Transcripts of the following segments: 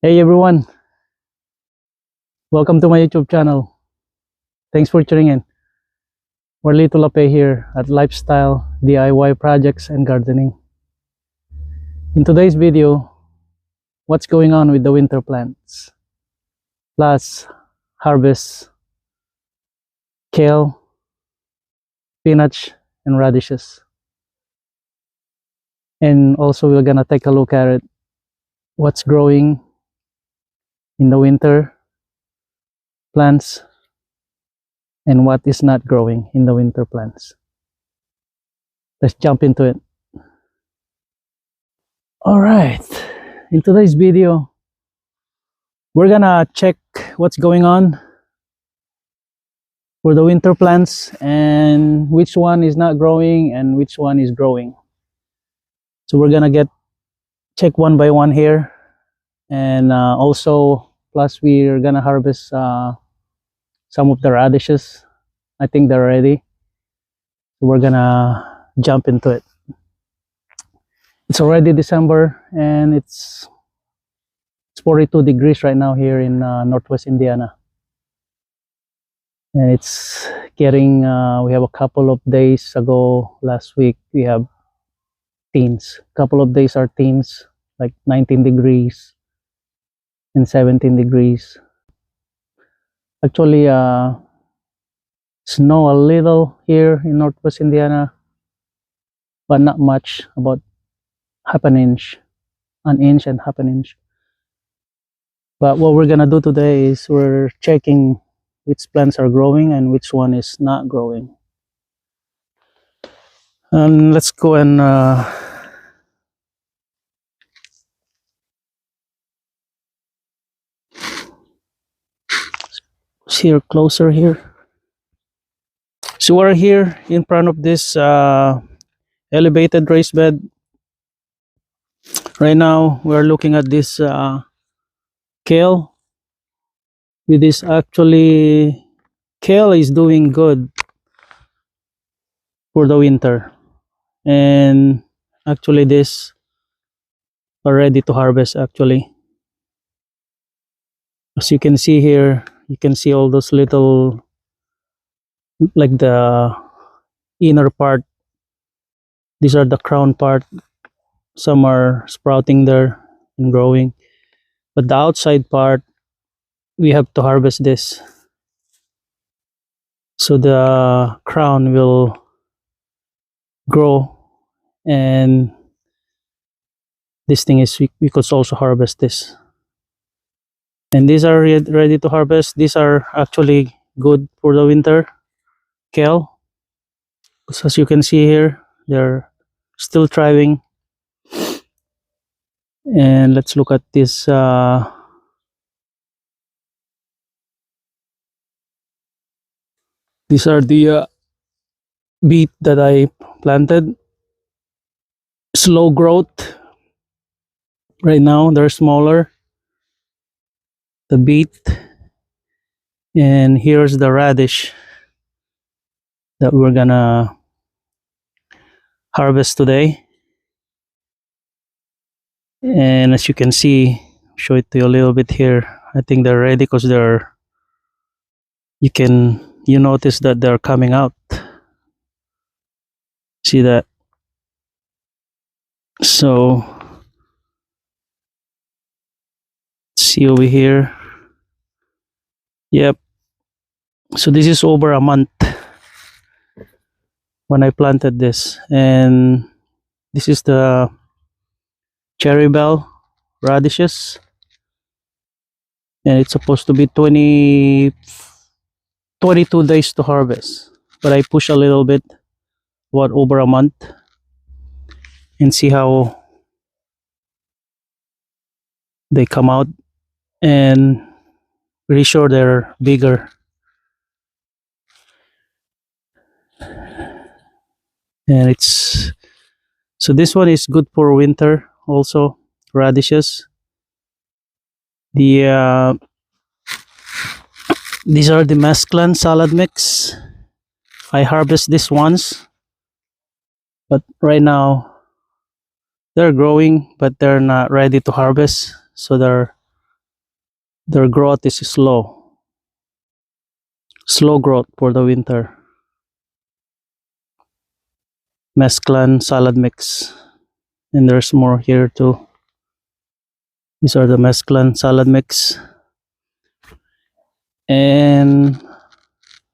Hey everyone, welcome to my YouTube channel. Thanks for tuning in. Marlito Lape here at Lifestyle DIY Projects and Gardening. In today's video, what's going on with the winter plants? Plus, harvest kale, spinach, and radishes. And also we're gonna take a look at it, what's growing in the winter plants and what is not growing in the winter plants. Let's jump into it. All right, in today's video, we're gonna check what's going on for the winter plants and which one is not growing and which one is growing. So we're gonna check one by one here, and also plus we're gonna harvest some of the radishes. I think they're ready. So we're gonna jump into it. It's already December and it's 42 degrees right now here in Northwest Indiana. And it's getting, we have a couple of days ago, last week, we have teens. Couple of days are teens, like 19 degrees and 17 degrees. Actually, snow a little here in Northwest Indiana, but not much, about half an inch and half an inch. But what we're gonna do today is we're checking which plants are growing and which one is not growing. And let's go and see her closer here. So we're here in front of this elevated raised bed. Right now we're looking at this kale. With this, actually kale is doing good for the winter, and actually this are ready to harvest. Actually, as you can see here, you can see all those little, like the inner part, these are the crown part. Some are sprouting there and growing, but the outside part we have to harvest this, so the crown will grow, and this thing is, we could also harvest this. And these are ready to harvest. These are actually good for the winter kale, because as you can see here, they're still thriving. And let's look at this these are the beet that I planted. Slow growth right now, they're smaller, the beet. And here's the radish that we're gonna harvest today. And as you can see, show it to you a little bit here, I think they're ready because you notice that they're coming out. See that? So see over here. Yep. So this is over a month when I planted this, and this is the cherry bell radishes, and it's supposed to be 22 days to harvest, but I push a little bit, about over a month, and see how they come out, and pretty sure they're bigger. And it's, so this one is good for winter also, radishes. The these are the mesclun salad mix. I harvest this once, but right now they're growing, but they're not ready to harvest, so they're their growth is slow growth for the winter. Mesclan salad mix, and there's more here too. These are the mesclan salad mix. And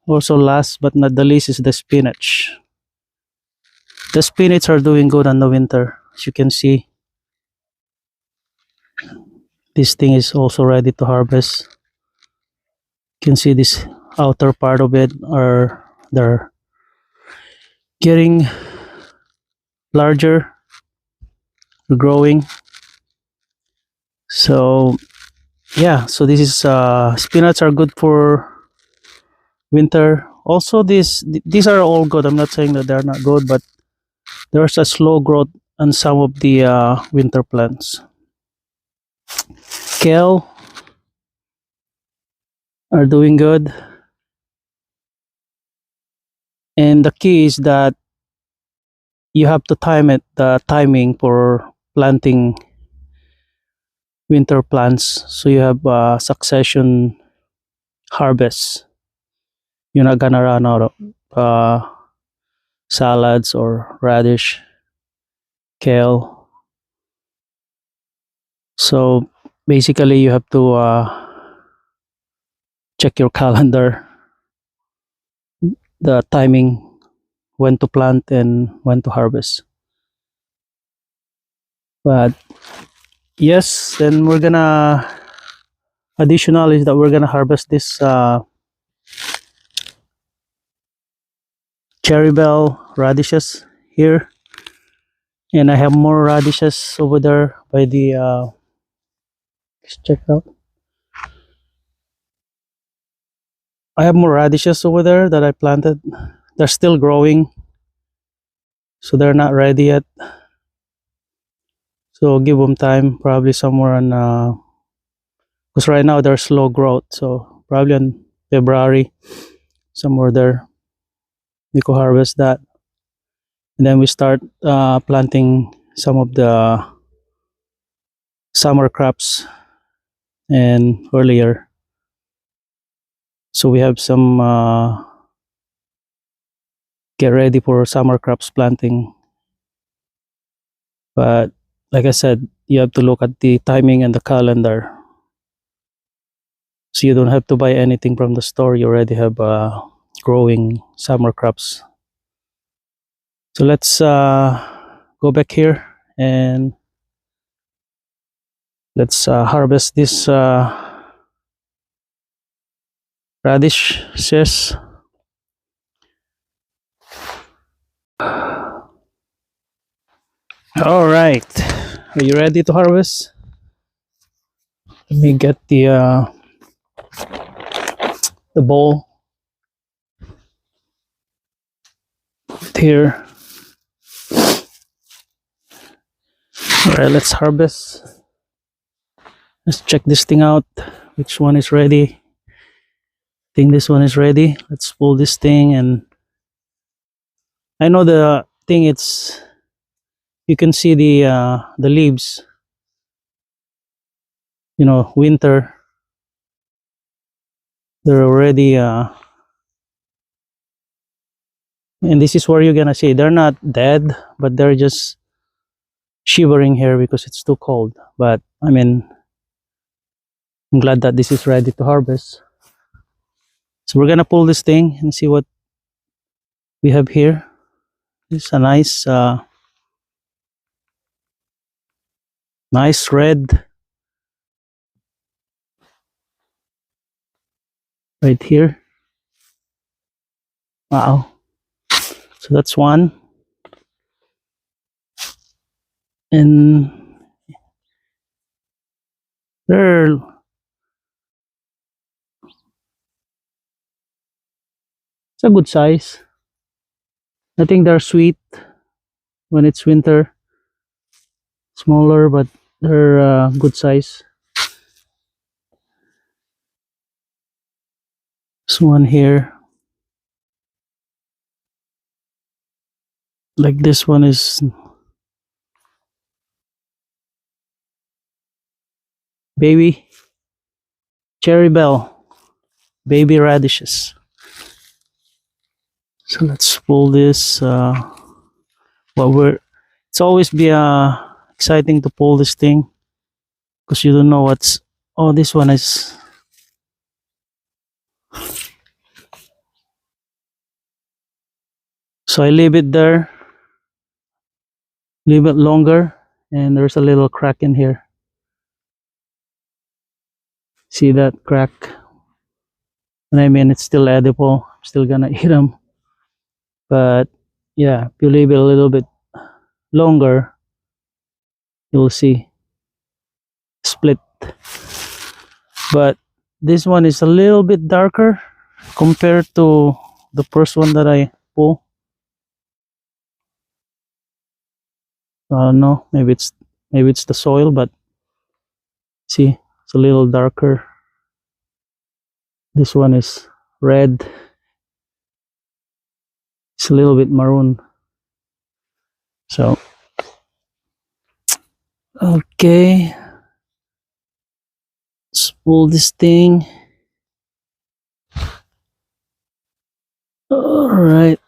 also, last but not the least, is the spinach. The spinach are doing good in the winter. As you can see, this thing is also ready to harvest. You can see this outer part of it are they're getting larger, growing. So yeah, so this is spinach are good for winter. Also, these are all good. I'm not saying that they're not good, but there's a slow growth on some of the winter plants. Kale are doing good, and the key is that you have to time it, the timing for planting winter plants, so you have succession harvest. You're not gonna run out of salads or radish, kale. So basically, you have to check your calendar, the timing, when to plant and when to harvest. But yes, then we're gonna additional is that we're gonna harvest this cherry bell radishes here, and I have more radishes over there by the let's check out. I have more radishes over there that I planted. They're still growing, so they're not ready yet. So give them time, probably somewhere on because right now they're slow growth, so probably in February, somewhere there, we could harvest that, and then we start planting some of the summer crops and earlier. So we have some get ready for summer crops planting. But like I said, you have to look at the timing and the calendar. So you don't have to buy anything from the store. You already have growing summer crops. So let's go back here and let's harvest this radishes. All right, are you ready to harvest? Let me get the bowl here. All right, let's harvest. Let's check this thing out. Which one is ready? I think this one is ready. Let's pull this thing, and I know the thing. It's you can see the leaves. You know, winter. They're already and this is where you're gonna see they're not dead, but they're just shivering here because it's too cold. But I mean, I'm glad that this is ready to harvest. So we're gonna pull this thing and see what we have here. It's a nice red right here. Wow. So that's one. And they're it's a good size. I think they're sweet when it's winter. Smaller, but they're good size. This one here, like this one is baby. cherry bell, baby radishes. So let's pull this. Well, it's always be exciting to pull this thing because you don't know what's. Oh, this one is. So I leave it there, leave it longer, and there's a little crack in here. See that crack? And I mean, it's still edible. I'm still gonna eat them. But yeah, if you leave it a little bit longer, you'll see split. But this one is a little bit darker compared to the first one that I pull. No, maybe it's the soil, but see, it's a little darker. This one is red. It's a little bit maroon. So okay, let's pull this thing. All right.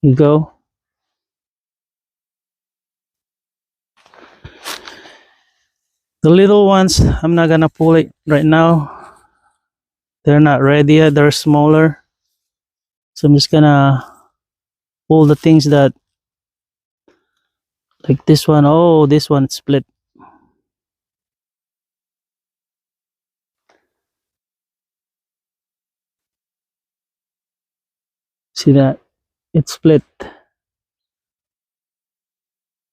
You go. The little ones, I'm not gonna pull it right now. They're not ready yet. They're smaller. So I'm just gonna pull the things that, like this one. Oh, this one split. See that? It split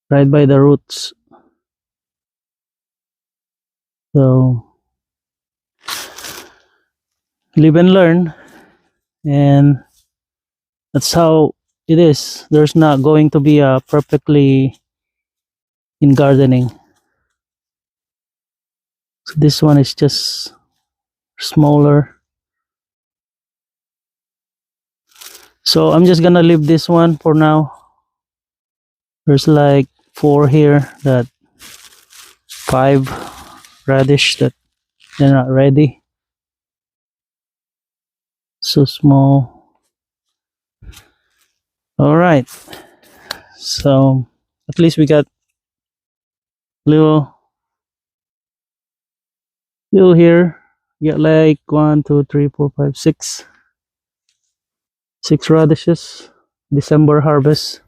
right by the roots. So live and learn, and that's how it is. There's not going to be a perfectly in gardening. So this one is just smaller. So I'm just gonna leave this one for now. There's like 4 here, that 5 radish that they're not ready. So small. All right. So at least we got little here. We got like 1, 2, 3, 4, 5, 6. 6 radishes. December harvest.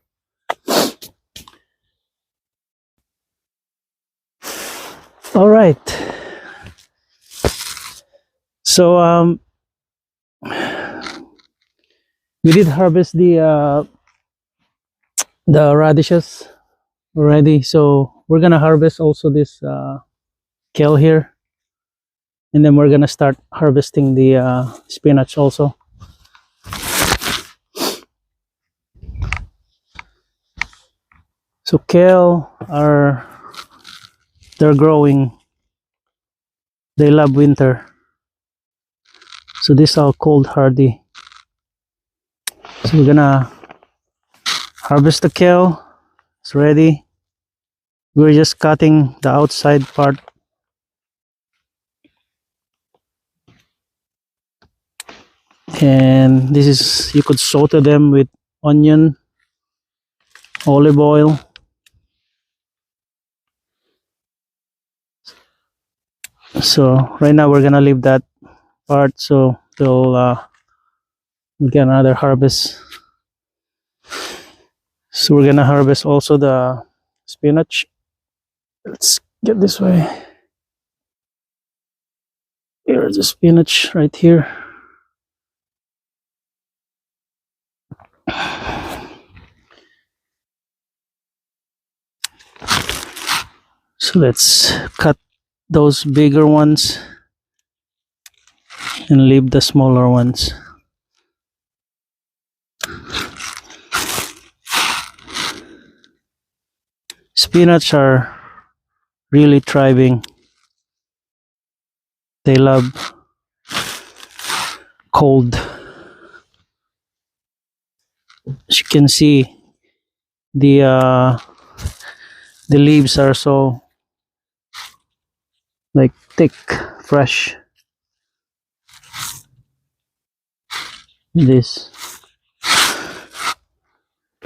All right. So we did harvest the radishes already. So we're gonna harvest also this kale here, and then we're gonna start harvesting the spinach also. So kale they're growing. They love winter. So these are cold hardy. So we're gonna harvest the kale. It's ready. We're just cutting the outside part. And this is, you could saute them with onion, olive oil. So right now we're gonna leave that part so till get another harvest. So we're gonna harvest also the spinach. Let's get this way. Here's the spinach right here. So let's cut those bigger ones and leave the smaller ones. Spinach are really thriving. They love cold. As you can see, the the leaves are so like thick, fresh. This,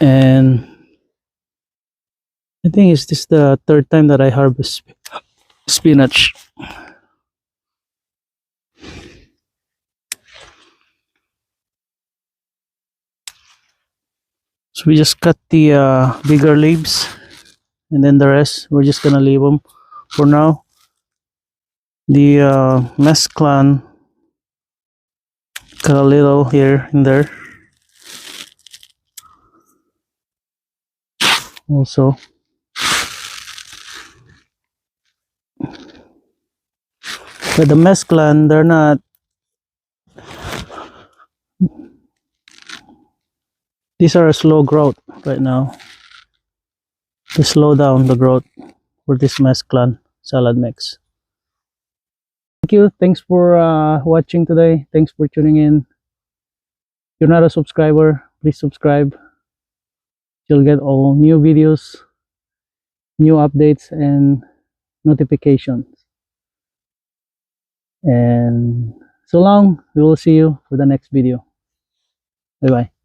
and I think it's this the third time that I harvest spinach. So we just cut the bigger leaves, and then the rest we're just gonna leave them for now. The mesclan got a little here and there also. But the mesclan, they're not, these are a slow growth right now. To slow down the growth for this mesclan salad mix. Thank you. Thanks for watching today. Thanks for tuning in. If you're not a subscriber, please subscribe. You'll get all new videos, new updates, and notifications. And so long, we will see you for the next video. Bye bye.